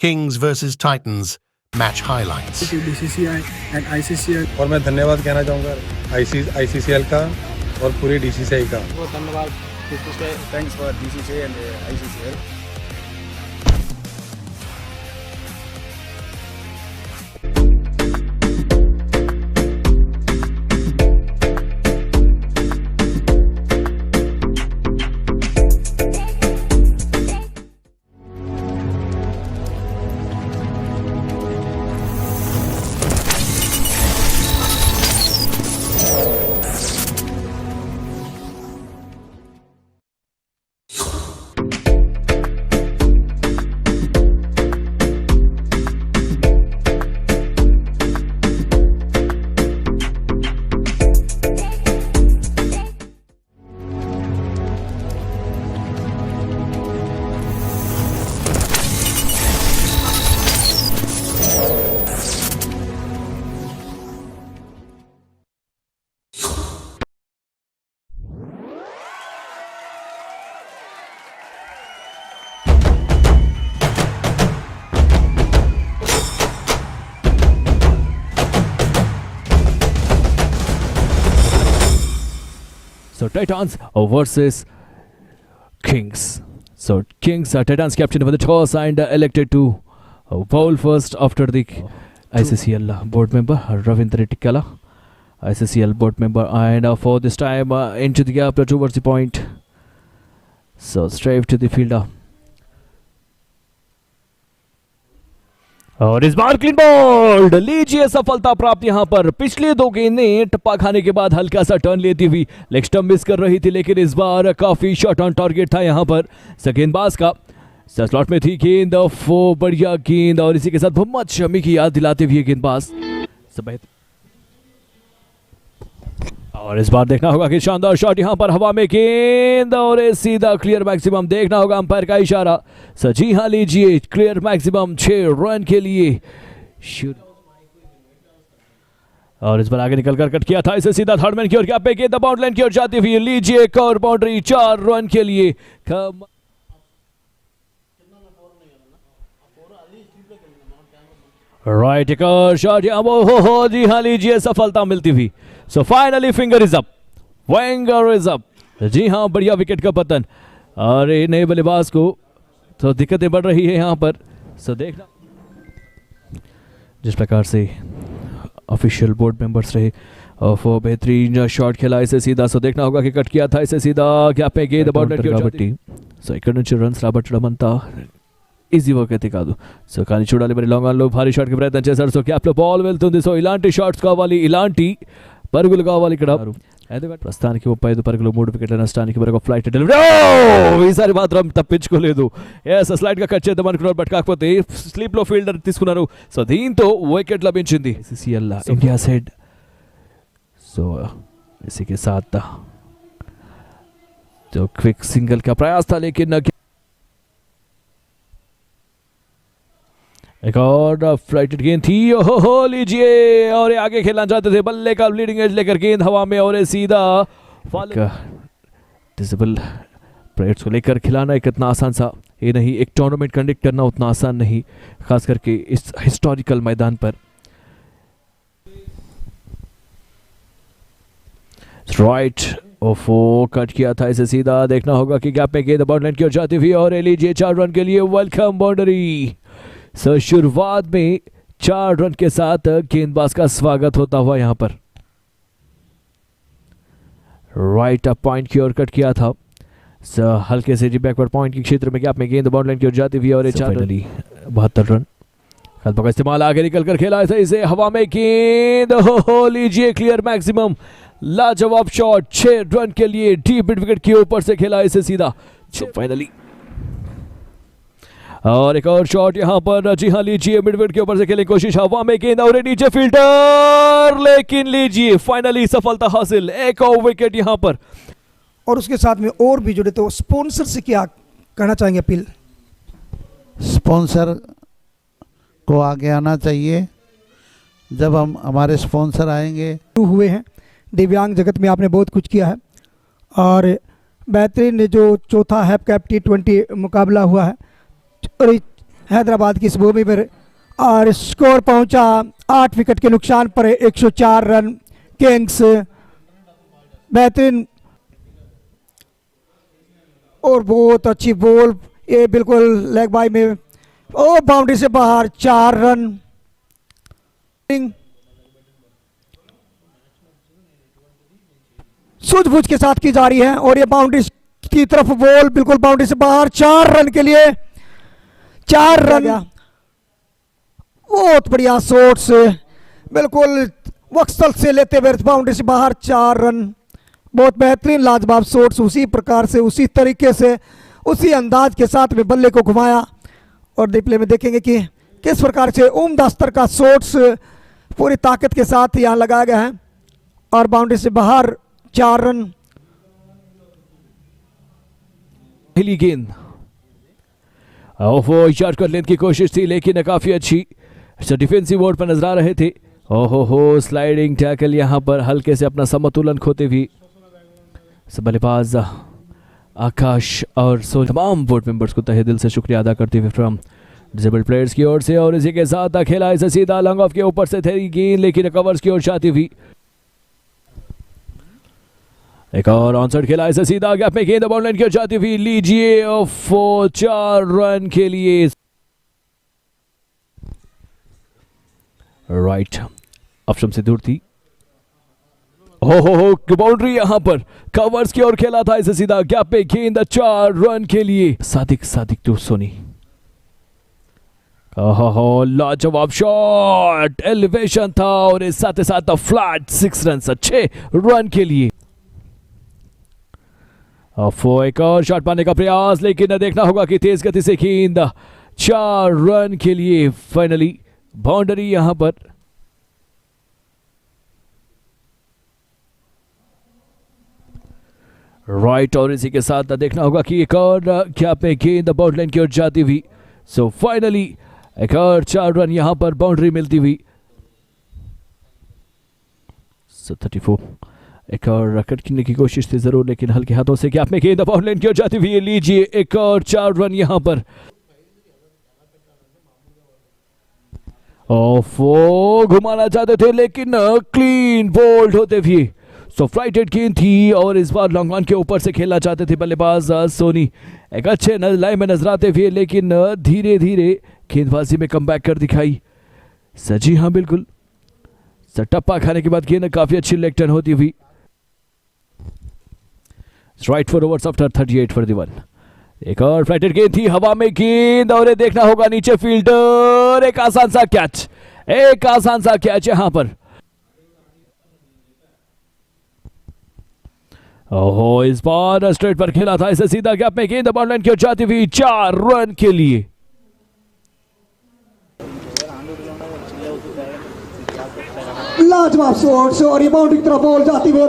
Kings versus Titans match highlights. BCCI and ICCI और मैं धन्यवाद कहना चाहूँगा ICCL का और पूरी DCCI का। बहुत धन्यवाद। Thanks for DCCI and ICCL. So Titans versus Kings. So Kings, Titans captain for the toss and elected to bowl first after the ICCL board member Ravindra Tikala, ICCL board member, and for this time into the gap towards the point. So straight to the fielder. और इस बार clean bold, लीजिए सफलता प्राप्त यहाँ पर। पिछले दो गेंदें टप्पा खाने के बाद हल्का सा टर्न लेती हुई लेग स्टंप मिस कर रही थी, लेकिन इस बार काफी शॉट ऑन टारगेट था यहाँ पर गेंदबाज का। स्लॉट में थी गेंद, बढ़िया गेंद, और इसी के साथ मोहम्मद शमी की याद दिलाते हुए गेंदबाज। और इस बार देखना होगा कि शानदार शॉट यहाँ पर हवा में गेंद, और सीधा क्लियर मैक्सिमम। देखना होगा अंपायर का इशारा। जी हाँ, लीजिए क्लियर मैक्सिमम 6 रन के लिए। और इस बार आगे निकल कर कट किया था इसे सीधा थर्ड मैन की ओर, पे गेंद बाउंड लाइन की ओर जाती हुई। लीजिए एक और बाउंड्री 4 रन के लिए। राइट, एक और शॉट यहाँ, हो जी हाँ, लीजिए सफलता मिलती हुई। So finally finger is up, finger is up. जी हाँ, बढ़िया विकेट का पतन, और नए बल्लेबाज को तो दिक्कतें बढ़ रही है यहाँ पर। सो देखना जिस प्रकार से ऑफिशियल बोर्ड मेंबर्स रहे और वो बेहतरीन शॉट खेला इसे सीधा। सो देखना होगा कि कट किया था इसे सीधा गैप में गेंद बाउंड्री। सो ఇక్కడ నుంచి రన్స్ రాబట్టడం అంతా ఈజీ వర్క్ అయితే కాదు. సో కానీ చూడాలి మరి లాంగ్ ఆన్ లో భారీ షాట్ కి ప్రయత్నం చేశారు. సో గ్యాప్ లో బాల్ వెళ్తుంది. సో ఇలాంటి షాట్స్ కావాలి, ఇలాంటి పరుగులు కావాలి ఇక్కడ. ప్రస్తుతానికి 35 పరుగులు 3 వికెట్ల నష్టానికి మరొక ఫ్లైట్ డెలివరీ. ఈసారి మాత్రం తప్పించుకోలేదు. స్లైడ్ గా కట్ చేద్దాం అనుకున్నారు, బట్ కాకపోతే స్లీప్ లో ఫీల్డర్ తీసుకున్నారు. సో దీంతో వికెట్ లభించింది ICCL इंडिया साइड. सो इसी के साथ तो क्विक सिंगल का प्रयास था, लेकिन एक और फ्लाइटेड गेंद थी। ओहो लीजिए, और आगे खेलना चाहते थे, बल्ले का लीडिंग एज लेकर गेंद हवा में, और सीधा डिसेबल प्लेयर्स को लेकर खिलाना एक इतना आसान सा ये नहीं, एक टूर्नामेंट कंडक्ट करना उतना आसान नहीं, खास करके इस हिस्टोरिकल मैदान पर। राइट, ओफो कट किया था इसे सीधा। देखना होगा कि गैप में गेंद बाउंड लाइन की ओर जाती हुई, और लीजिए 4 रन के लिए वेलकम बाउंड्री। सो शुरुआत में 4 रन के साथ गेंदबाज का स्वागत होता हुआ यहां पर। राइट अप पॉइंट की ओर कट किया था। सो हल्के से बैकवर्ड पॉइंट के क्षेत्र में गैप में गेंद बाउंड लाइन की ओर जाती हुई, और 72 रन का इस्तेमाल आगे निकल कर खेला इसे हवा में गेंद। हो लीजिए क्लियर मैक्सिमम, लाजवाब शॉट 6 रन के लिए डीप मिड विकेट के ऊपर से खेला इसे सीधा। फाइनली और एक और शॉट यहां पर। जी हाँ, लीजिए मिड विकेट के ऊपर से खेलने की कोशिश, हवा में गेंद और नीचे फील्डर, लेकिन लीजिए फाइनली सफलता हासिल, एक और विकेट यहां पर। और उसके साथ में और भी जुड़े, तो स्पॉन्सर से क्या कहना चाहेंगे अपील? स्पॉन्सर को आगे आना चाहिए। जब हमारे स्पॉन्सर आएंगे। हुए हैं दिव्यांग जगत में, आपने बहुत कुछ किया है, और बेहतरीन जो चौथा हैप कैप T20 मुकाबला हुआ है, और हैदराबाद की इस भूमि पर और स्कोर पहुंचा 8 विकेट के नुकसान पर 104 रन। किंग्स बेहतरीन और बहुत अच्छी बॉल, ये बिल्कुल लेग बाई में और बाउंड्री से बाहर, 4 रन। सूझबूझ के साथ की जा रही है और ये बाउंड्री की तरफ बॉल बिल्कुल बाउंड्री से बाहर, 4 रन के लिए, 4 रन। बहुत बढ़िया शॉट्स, बिल्कुल वक्सल से लेते हुए बाउंड्री से बाहर, 4 रन। बहुत बेहतरीन लाजवाब शॉट्स, उसी प्रकार से, उसी तरीके से, उसी अंदाज के साथ में बल्ले को घुमाया। और डिप्ले में देखेंगे कि किस प्रकार से उम्दा स्तर का शॉट्स पूरी ताकत के साथ यहाँ लगाया गया है और बाउंड्री से बाहर, 4 रन। पहली गेंद वो शॉट कर लेने की कोशिश थी लेकिन काफी अच्छी डिफेंसिव मोड पर नजर आ रहे थे। ओहो हो, स्लाइडिंग टैकल यहाँ पर हल्के से अपना समतुलन खोते हुए बल्लेबाज आकाश और तमाम बोर्ड मेंबर्स को तहे दिल से शुक्रिया अदा करते हुए फ्रॉम डिसेबल्ड प्लेयर्स की ओर से। और इसी के साथ खेला इसे सीधा लॉन्ग ऑफ के ऊपर से थी गेंद लेकिन कवर्स की ओर जाती हुई एक और ऑनसाइड खेला इसे सीधा गैप में गेंद बाउंड लाइन की ओर जाती हुई, लीजिए 4 रन के लिए। राइट ऑप्शन से दूर थी। हो बाउंड्री यहां पर कवर्स की ओर खेला था इसे सीधा गैप पे गेंद, 4 रन के लिए। सादिक टू सोनी, लाजवाब शॉट, एलिवेशन था और इस साथ साथ फ्लैट 6 रन, अच्छे रन के लिए। एक और शॉट पाने का प्रयास लेकिन देखना होगा कि तेज गति से गेंद, 4 रन के लिए। फाइनली बाउंड्री यहां पर। राइट और इसी के साथ देखना होगा कि एक और क्या पे गेंद बाउंड्री लाइन की ओर जाती हुई। सो फाइनली एक और 4 रन यहां पर बाउंड्री मिलती हुई। 34 एक और रकट करने की कोशिश थी जरूर लेकिन हल्के हाथों से गैप में गेंद बाउंड्री लाइन की ओर जाती हुई। लीजिए एक और 4 रन यहां पर। वो घुमाना चाहते थे लेकिन क्लीन बोल्ड होते हुए। सो फ्लाइटेड गेंद थी और इस बार लॉन्ग ऑन के ऊपर से खेलना चाहते थे बल्लेबाज सोनी। एक अच्छे लाइन में नजर आते हुए लेकिन धीरे धीरे गेंदबाजी में कमबैक कर दिखाई। सजी हाँ बिल्कुल, टप्पा खाने के बाद गेंद काफी अच्छी लेग टर्न होती हुई। Right for overs after 38 for the 1। एक और फ्लाइटेड गेंद थी, हवा में गेंद और देखना होगा नीचे फील्डर, एक आसान सा कैच यहां पर। ओहो, इस बार स्ट्रेट पर खेला था इसे सीधा गैप में गेंद बाउंड लाइन की ओर जाती हुई, 4 रन के लिए। लाजवाब शॉट्स और ये बाउंड्री की तरफ बॉल जाती हुई,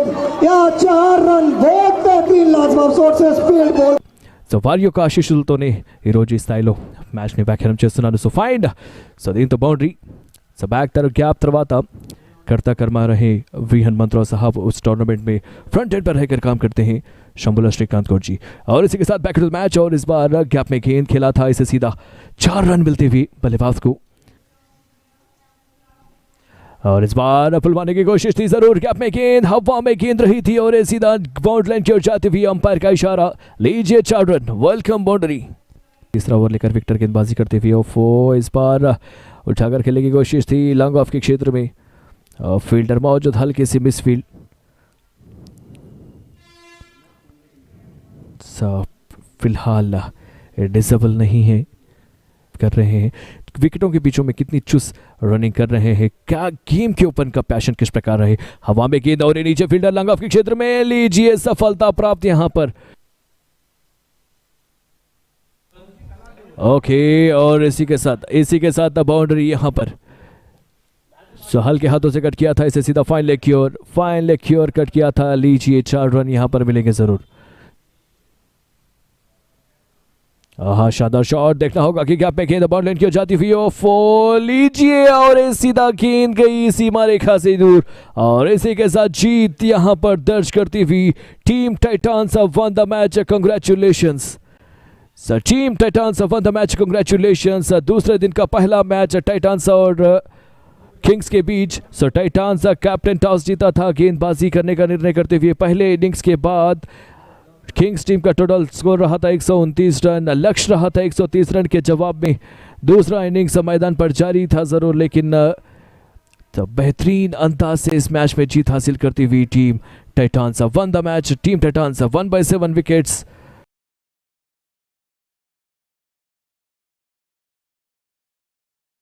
या 4 रन, बहुत बेहतरीन लाजवाब शॉट्स, स्पीड बॉल। సో వారి యొక్క ఆశీస్సులతోనే ఈరోజు ఈ స్థాయిలో మ్యాచ్ని వ్యాఖ్యానం చేస్తున్నాను. సో ఫైండ్ దీంతో బౌండరీ बैक तरफ गैप తర్వాత करता कर्मा रहे वी हनुमंतराव साहब उस टूर्नामेंट में फ्रंट एंड पर रहकर काम करते हैं शंभुला श्रीकांत कौर जी। और इसी के साथ बैक टू द मैच और इस बार गैप में गेंद खेला था इसे सीधा 4 रन मिलते हुए बल्लेबाज को। और इस बार पुलवाने की कोशिश थी जरूर, गैप में गेंद, हवा में गेंद रही थी और सीधा बाउंड्री लाइन की ओर जाती हुई, अंपायर का इशारा, लीजिए 4 रन, वेलकम बाउंड्री। तीसरा ओवर लेकर विक्टर गेंदबाजी करते हुए ओफो, इस बार उठाकर खेलने की कोशिश थी लॉन्ग ऑफ के क्षेत्र में, फील्डर मौजूद, हल्की सी मिस फील्ड। फिलहाल डिसेबल नहीं है, कर रहे हैं विकेटों के बीचों में कितनी चुस्त रनिंग कर रहे हैं, क्या गेम के ऊपर का पैशन किस प्रकार रहे। हवा में गेंद और नीचे फील्डर लॉन्ग ऑफ के क्षेत्र में, लीजिए सफलता प्राप्त यहां पर। ओके, और इसी के साथ बाउंड्री यहां पर। हल्के हाथों से कट किया था इसे सीधा फाइन लेग की ओर कट किया था, लीजिए 4 रन यहां पर मिलेंगे जरूर। शानदार शॉट, देखना होगा कि गैप में गेंद बाउंड लाइन की ओर जाती हुई, ओफो, लीजिए और सीधा गेंद गई सीमा रेखा से दूर। और इसी के साथ जीत यहां पर दर्ज करती हुई team Titans one the match, congratulations. Sir team Titans one the match, congratulations. दूसरे दिन का पहला मैच टाइटंस और किंग्स के बीच। सो टाइटंस कैप्टन टॉस जीता था गेंदबाजी करने का निर्णय करते हुए। पहले इनिंग्स के बाद किंग्स टीम का टोटल स्कोर रहा था 129 रन, लक्ष्य रहा था 130 रन के जवाब में। दूसरा इनिंग्स मैदान पर जारी था जरूर, लेकिन तो बेहतरीन अंदाज से इस मैच में जीत हासिल करती हुई team Titans one the match. Team Titans 1/7 wickets